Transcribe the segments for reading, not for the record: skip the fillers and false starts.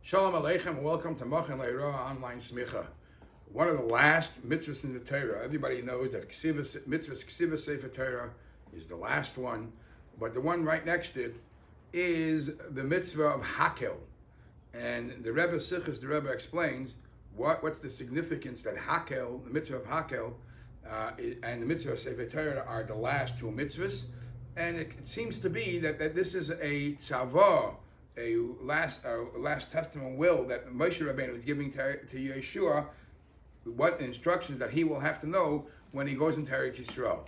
Shalom Aleichem and welcome to Machan Le'ira online smicha. One of the last mitzvahs in the Torah. Everybody knows that mitzvah Sefer Torah is the last one, but the one right next to it is the mitzvah of Hakhel. And the Rebbe Sichos, the Rebbe explains what's the significance that Hakhel, the mitzvah of Hakhel, and the mitzvah of Sefer Torah are the last two mitzvahs. And it seems to be that this is a tzavah, a last testament will that Moshe Rabbeinu is giving to Yeshua, what instructions that he will have to know when he goes into Eretz Yisrael.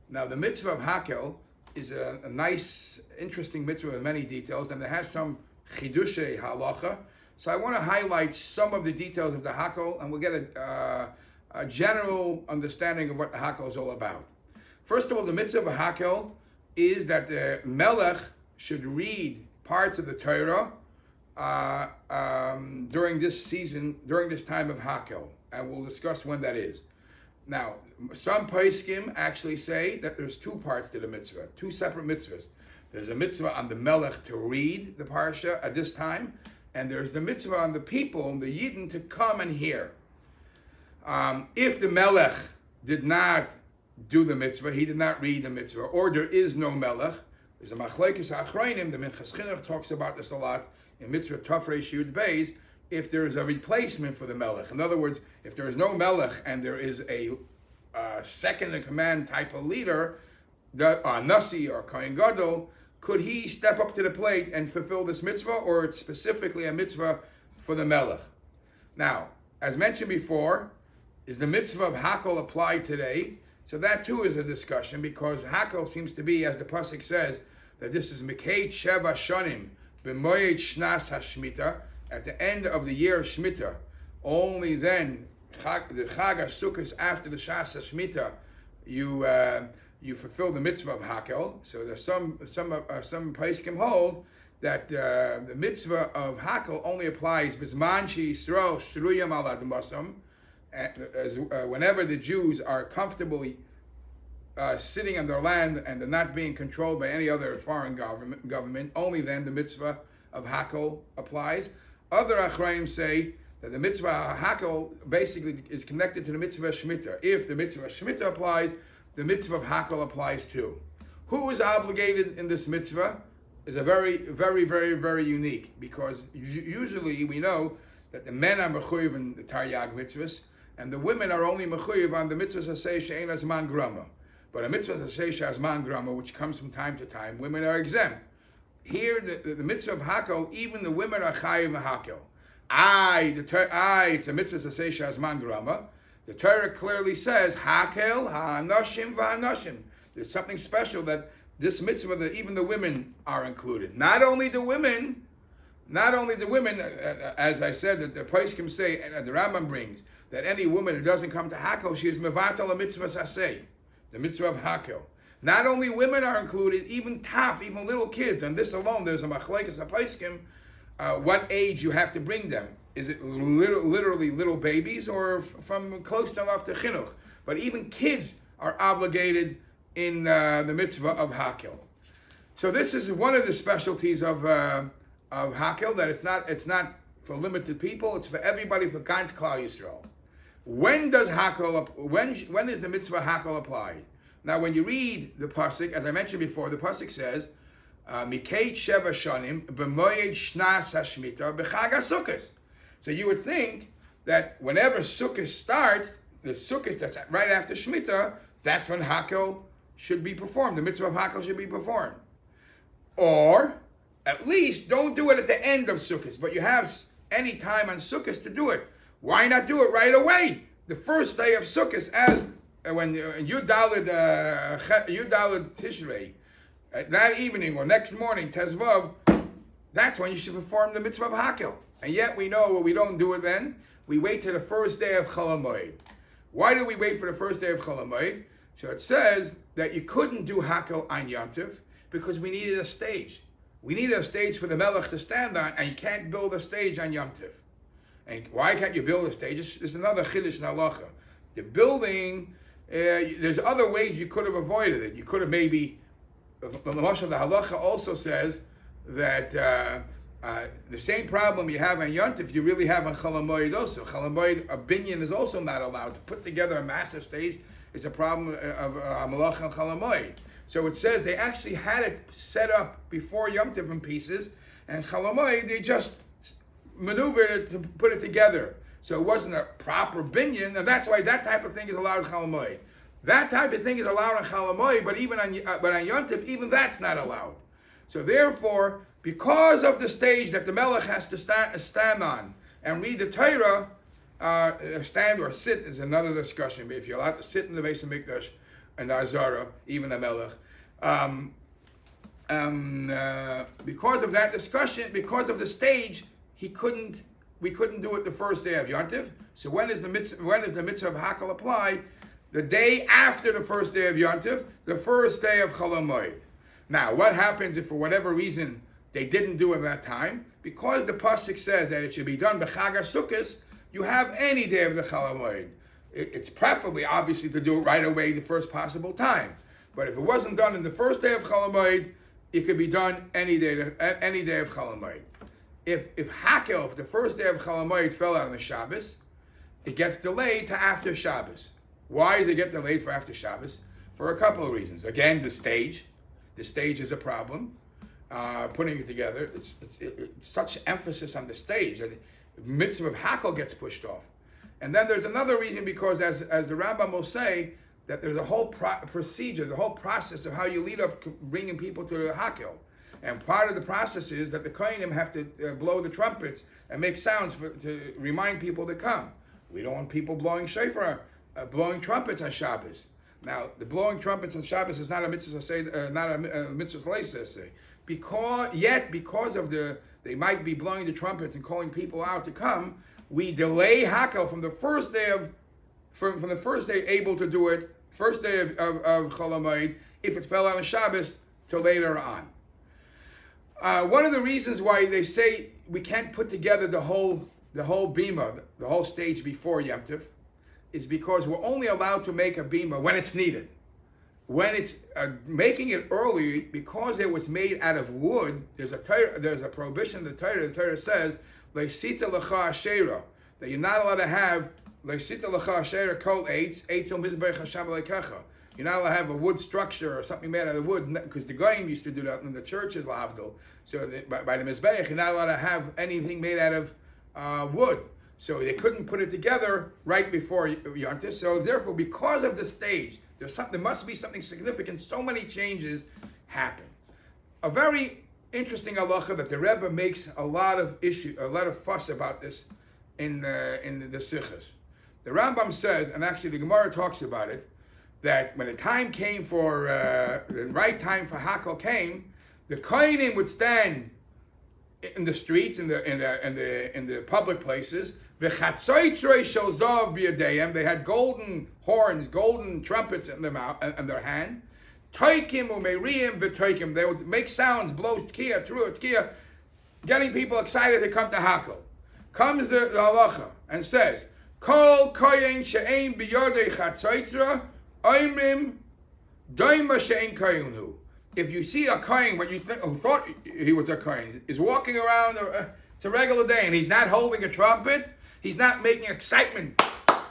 Now, the mitzvah of Hakhel is a nice, interesting mitzvah with many details, and it has some chidushei halacha. So I want to highlight some of the details of the Hakhel, and we'll get a general understanding of what the Hakhel is all about. First of all, the mitzvah of Hakhel is that the melech should read parts of the Torah during this season, during this time of Hakhel, and we'll discuss when that is. Now, some poskim actually say that there's two parts to the mitzvah, two separate mitzvahs. There's a mitzvah on the melech to read the parsha at this time, and there's the mitzvah on the people, the yidden, to come and hear. If the melech did not do the mitzvah, he did not read the mitzvah, or there is no melech, there's a machlekes achronim. The Minchas Chinuch talks about this a lot in mitzvah Tafrei Yud Beis. If there is a replacement for the melech, in other words, if there is no melech and there is a second in command type of leader, nasi or kohen gadol, could he step up to the plate and fulfill this mitzvah, or it's specifically a mitzvah for the melech? Now, as mentioned before, is the mitzvah of Hakhel applied today? So that too is a discussion, because Hakhel seems to be, as the pasuk says, that this is Mikei Sheva Shanim b'moyed Shnas HaShmita, at the end of the year of Shemitah. Only then, the Chag HaSukkos, after the Shas HaShmita, you fulfill the mitzvah of Hakhel. So there's some poskim hold that the mitzvah of Hakhel only applies B'zman She'Yisrael Shruyam Al Admasam, whenever the Jews are comfortably sitting on their land and they're not being controlled by any other foreign government, only then the mitzvah of Hakhel applies. Other Achraim say that the mitzvah of Hakhel basically is connected to the mitzvah of Shemitah. If the mitzvah of Shemitah applies, the mitzvah of Hakhel applies too. Who is obligated in this mitzvah is a very, very, very, very unique, because usually we know that the men are mechuyev in the Taryag mitzvahs, and the women are only mechuyev on the mitzvahs asay she'ein hazman grama. But a mitzvah asay she'hazman grama, which comes from time to time, women are exempt. Here, the mitzvah of Hakhel, even the women are chayiv Hakhel. It's a mitzvah asay she'hazman grama. The Torah clearly says Hakhel ha'anashim va'anashim. There's something special that this mitzvah, that even the women are included. Not only the women, as I said, that the poskim say, and the Rambam brings, that any woman who doesn't come to Hakhel, she is mevatel a mitzvah saseh, the mitzvah of Hakhel. Not only women are included, even even little kids. And this alone, there's a machlekes a poskim, what age you have to bring them. Is it literally little babies, or from close enough to chinuch? But even kids are obligated in the mitzvah of Hakhel. So this is one of the specialties of Hakhel, that it's not for limited people, it's for everybody, for Gans Klal Yisrael. When does Hakhel, when is the mitzvah Hakhel applied? Now, when you read the pasuk, as I mentioned before, the pasuk says, Mikei Sheva Shanim b'moyed Shnas HaShmita b'Chag HaSukkos. So you would think that whenever Sukkot starts, the Sukkot that's right after Shemitah, that's when Hakhel should be performed. The mitzvah of Hakhel should be performed. Or, at least, don't do it at the end of Sukkot, but you have any time on Sukkot to do it. Why not do it right away? The first day of Sukkot, as when Yud Daled Tishrei, that evening or next morning, Tezvav, that's when you should perform the mitzvah of Hakhel. And yet we know we don't do it then. We wait till the first day of Chol HaMoed. Why do we wait for the first day of Chol HaMoed? So it says that you couldn't do Hakhel on Yom Tov because we needed a stage. We needed a stage for the Melech to stand on, and you can't build a stage on Yom Tov. And why can't you build a stage? There's another chiddush in halacha. The building, there's other ways you could have avoided it. You could have maybe, the halacha also says that The same problem you have on Yontif, you really have on Chol HaMoed also. Chol HaMoed, a binyan is also not allowed. To put together a massive stage is a problem of Malach and Chol HaMoed. So it says they actually had it set up before Yom Tov in pieces, and Chol HaMoed, they just maneuvered it to put it together. So it wasn't a proper binyan, and that's why that type of thing is allowed in Chol HaMoed. That type of thing is allowed on Chol HaMoed, but on Yom Tov, even that's not allowed. So therefore, because of the stage that the Melech has to stand on and read the Torah, stand or sit is another discussion. But if you're allowed to sit in the Beis HaMikdash and the Azara, even the Melech, because of that discussion, because of the stage, we couldn't do it the first day of Yontif. So when does the mitzvah of Hakhel apply? The day after the first day of Yontif, the first day of Chol HaMoed. Now, what happens if for whatever reason they didn't do it at that time? Because the pasuk says that it should be done b'Chag HaSukkos, you have any day of the Chol HaMoed. It's preferably, obviously, to do it right away the first possible time. But if it wasn't done in the first day of Chol HaMoed, it could be done any day of Chol HaMoed. If Hakhel, if the first day of Chol HaMoed fell out on the Shabbos, it gets delayed to after Shabbos. Why does it get delayed for after Shabbos? For a couple of reasons. Again, the stage. The stage is a problem. Putting it together, it's such emphasis on the stage that the mitzvah of Hakhel gets pushed off. And then there's another reason, because as the Rambam will say, that there's a whole procedure, the whole process of how you lead up bringing people to the Hakhel. And part of the process is that the Kohanim have to blow the trumpets and make sounds to remind people to come. We don't want people blowing shofar, blowing trumpets on Shabbos. Now, the blowing trumpets on Shabbos is not a mitzvah, not a mitzvah leisese. Because of they might be blowing the trumpets and calling people out to come, we delay Hakhel from the first day from the first day able to do it, first day of Chol HaMoed, if it fell on Shabbos, till later on. One of the reasons why they say we can't put together the whole bima, the whole stage before Yom Tov, is because we're only allowed to make a bima when it's needed. When it's making it early, because it was made out of wood, there's a prohibition in the Torah. The Torah says, "Leisita lecha ashera," that you're not allowed to have leisita lecha ashera kol eitz o mizbech hashem lekecha. You're not allowed to have a wood structure or something made out of wood, because the Goyim used to do that in the churches, lahavdil. So by the mizbech, you're not allowed to have anything made out of wood. So they couldn't put it together right before Yontif. So therefore, because of the stage, there must be something significant. So many changes happen. A very interesting halacha that the Rebbe makes a lot of fuss about this in the Sichos. The Rambam says, and actually the Gemara talks about it, that when the time came for the right time for Hakhel came, the Kohanim would stand in the streets, in the public places. They had golden horns, golden trumpets in their mouth, in their hand. They would make sounds, blow tkiya, through tkiya, getting people excited to come to Hakhel. Comes the halacha and says, Kol kohen she'ein biyodei chatzoitra, oimrim doima she'ein kohenhu. If you see a kohen, what you who thought he was a kohen, is walking around, it's a regular day, and he's not holding a trumpet, he's not making excitement,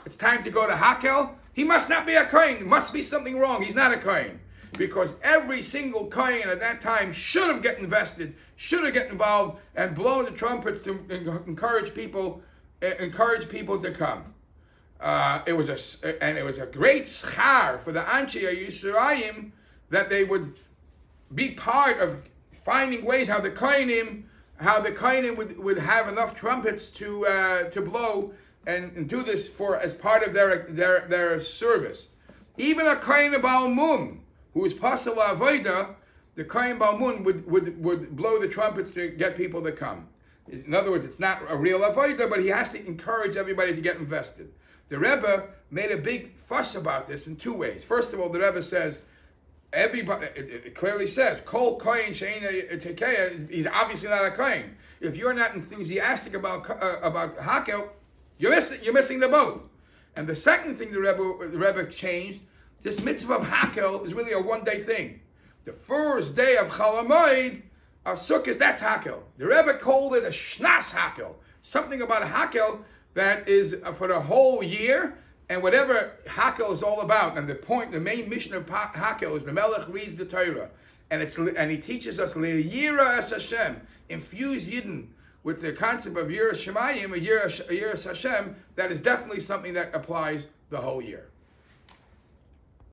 it's time to go to Hakhel, he must not be a kohen. There must be something wrong. He's not a kohen. Because every single kohen at that time should have get invested, should have get involved, and blown the trumpets to encourage people to come. It was a great schar for the Anshe Yisraelim that they would be part of finding ways how the kohenim would have enough trumpets to blow and do this as part of their service. Even a kohen Balmum, who is pasal avoda, the kohen Balmun would blow the trumpets to get people to come. In other words, it's not a real avoda, but he has to encourage everybody to get invested. The Rebbe made a big fuss about this in two ways. First of all, the Rebbe says, everybody, it clearly says, Kol kohen she'ein tekeya, he's obviously not a kohen. If you're not enthusiastic about Hakhel, you're missing the boat. And the second thing the Rebbe changed, this mitzvah of Hakhel is really a one-day thing. The first day of Chol HaMoed, of Sukkot, that's Hakhel. The Rebbe called it a Shnas Hakhel. Something about a Hakhel that is for the whole year, and whatever Hakhel is all about. And the main mission of Hakhel is the Melech reads the Torah, and he teaches us Le'yira es Hashem, infuse Yidden with the concept of Yira Shemayim, a Yira Hashem. That is definitely something that applies the whole year.